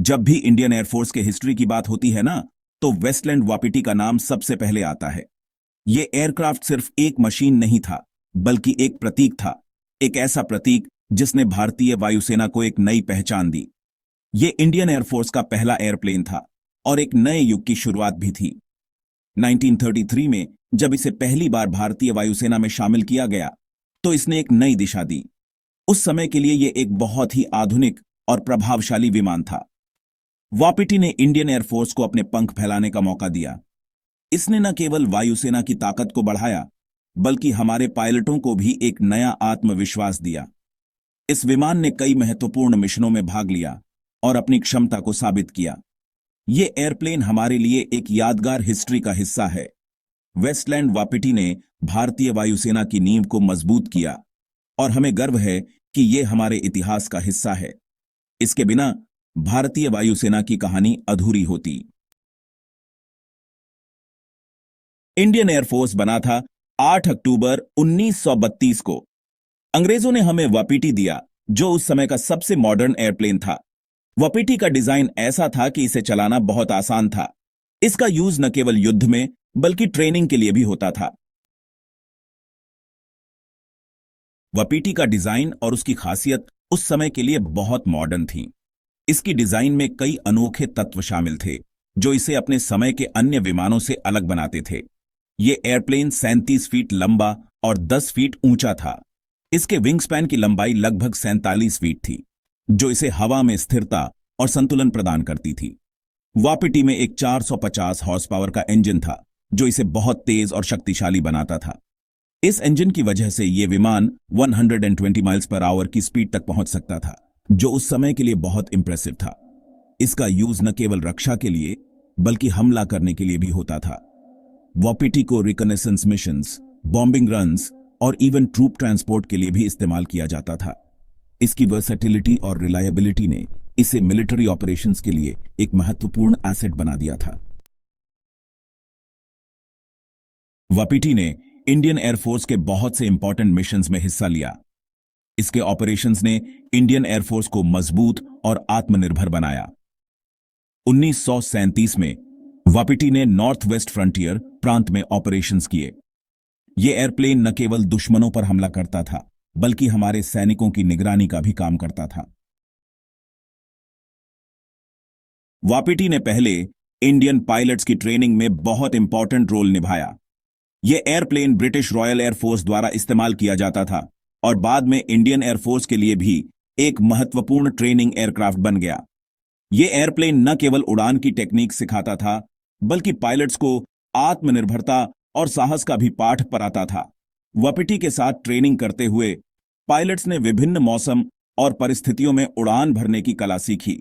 जब भी Indian air force के हिस्ट्री की बात होती है ना, तो वेस्टलैंड वापीटी का नाम सबसे पहले आता है। ये एयरक्राफ्ट सिर्फ एक मशीन नहीं था, बल्कि एक प्रतीक था। एक ऐसा प्रतीक जिसने भारतीय वायुसेना को एक नई पहचान दी। ये इंडियन एयरफोर्स का पहला एयरप्लेन था और एक नए युग की शुरुआत भी थी। 1933 में जब इसे पहली बार भारतीय वायुसेना में शामिल किया गया, तो इसने एक नई दिशा दी। उस समय के लिए यह एक बहुत ही आधुनिक और प्रभावशाली विमान था। वापीटी ने इंडियन एयरफोर्स को अपने पंख फैलाने का मौका दिया। इसने न केवल वायुसेना की ताकत को बढ़ाया, बल्कि हमारे पायलटों को भी एक नया आत्मविश्वास दिया। इस विमान ने कई महत्वपूर्ण मिशनों में भाग लिया और अपनी क्षमता को साबित किया। ये एयरप्लेन हमारे लिए एक यादगार हिस्ट्री का हिस्सा है। वेस्टलैंड वापीटी ने भारतीय वायुसेना की नींव को मजबूत किया और हमें गर्व है कि ये हमारे इतिहास का हिस्सा है। इसके बिना भारतीय वायुसेना की कहानी अधूरी होती। इंडियन एयरफोर्स बना था 8 अक्टूबर 1932 को। अंग्रेजों ने हमें वापीटी दिया, जो उस समय का सबसे मॉडर्न एयरप्लेन था। वापीटी का डिजाइन ऐसा था कि इसे चलाना बहुत आसान था। इसका यूज न केवल युद्ध में, बल्कि ट्रेनिंग के लिए भी होता था। वापीटी का डिजाइन और उसकी खासियत उस समय के लिए बहुत मॉडर्न थी। इसकी डिजाइन में कई अनोखे तत्व शामिल थे, जो इसे अपने समय के अन्य विमानों से अलग बनाते थे। ये एयरप्लेन 37 फीट लंबा और 10 फीट ऊंचा था। इसके विंग स्पैन की लंबाई लगभग 47 फीट थी, जो इसे हवा में स्थिरता और संतुलन प्रदान करती थी। वापीटी में एक 450 हॉर्स पावर का इंजन था, जो इसे बहुत तेज और शक्तिशाली बनाता था। इस इंजन की वजह से यह विमान 120 माइल्स पर आवर की स्पीड तक पहुंच सकता था, जो उस समय के लिए बहुत इंप्रेसिव था। इसका यूज न केवल रक्षा के लिए, बल्कि हमला करने के लिए भी होता था। वापीटी को रिकनेसेंस मिशंस, बॉम्बिंग रन्स और इवन ट्रूप ट्रांसपोर्ट के लिए भी इस्तेमाल किया जाता था। इसकी वर्सेटिलिटी और रिलायबिलिटी ने इसे मिलिट्री ऑपरेशंस के लिए एक महत्वपूर्ण एसेट बना दिया था। वापीटी ने इंडियन एयरफोर्स के बहुत से इंपॉर्टेंट मिशंस में हिस्सा लिया। इसके ऑपरेशंस ने इंडियन एयरफोर्स को मजबूत और आत्मनिर्भर बनाया। 1937 में वापीटी ने नॉर्थ वेस्ट फ्रंटियर प्रांत में ऑपरेशंस किए। यह एयरप्लेन न केवल दुश्मनों पर हमला करता था, बल्कि हमारे सैनिकों की निगरानी का भी काम करता था। वापीटी ने पहले इंडियन पायलट्स की ट्रेनिंग में बहुत इंपॉर्टेंट रोल निभाया। यह एयरप्लेन ब्रिटिश रॉयल एयरफोर्स द्वारा इस्तेमाल किया जाता था और बाद में इंडियन एयरफोर्स के लिए भी एक महत्वपूर्ण ट्रेनिंग एयरक्राफ्ट बन गया। यह एयरप्लेन न केवल उड़ान की टेक्निक सिखाता था, बल्कि पायलट्स को आत्मनिर्भरता और साहस का भी पाठ पढ़ाता था। वापीटी के साथ ट्रेनिंग करते हुए पायलट्स ने विभिन्न मौसम और परिस्थितियों में उड़ान भरने की कला सीखी।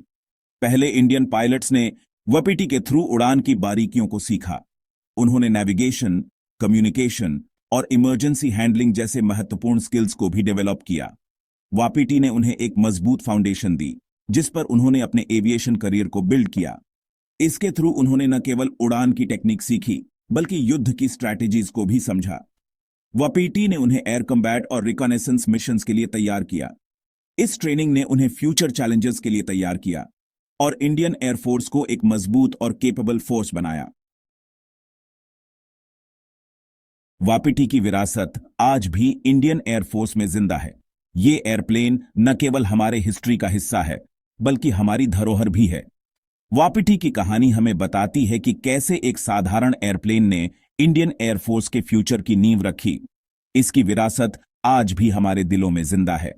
पहले इंडियन पायलट्स ने वापीटी के थ्रू उड़ान की बारीकियों को सीखा। उन्होंने नेविगेशन, कम्युनिकेशन और इमरजेंसी हैंडलिंग जैसे महत्वपूर्ण स्किल्स को भी डेवलप किया। वापीटी ने उन्हें एक मजबूत फाउंडेशन दी, जिस पर उन्होंने अपने एविएशन करियर को बिल्ड किया। इसके थ्रू उन्होंने न केवल उड़ान की टेक्निक सीखी, बल्कि युद्ध की स्ट्रैटेजीज को भी समझा। वापीटी ने उन्हें एयर कम्बैट और रिकॉनेसेंस मिशंस के लिए तैयार किया। इस ट्रेनिंग ने उन्हें फ्यूचर चैलेंजेस के लिए तैयार किया और इंडियन एयरफोर्स को एक मजबूत और केपेबल फोर्स बनाया। वापीटी की विरासत आज भी इंडियन एयरफोर्स में जिंदा है। ये एयरप्लेन न केवल हमारे हिस्ट्री का हिस्सा है, बल्कि हमारी धरोहर भी है। वापीटी की कहानी हमें बताती है कि कैसे एक साधारण एयरप्लेन ने इंडियन एयरफोर्स के फ्यूचर की नींव रखी। इसकी विरासत आज भी हमारे दिलों में जिंदा है।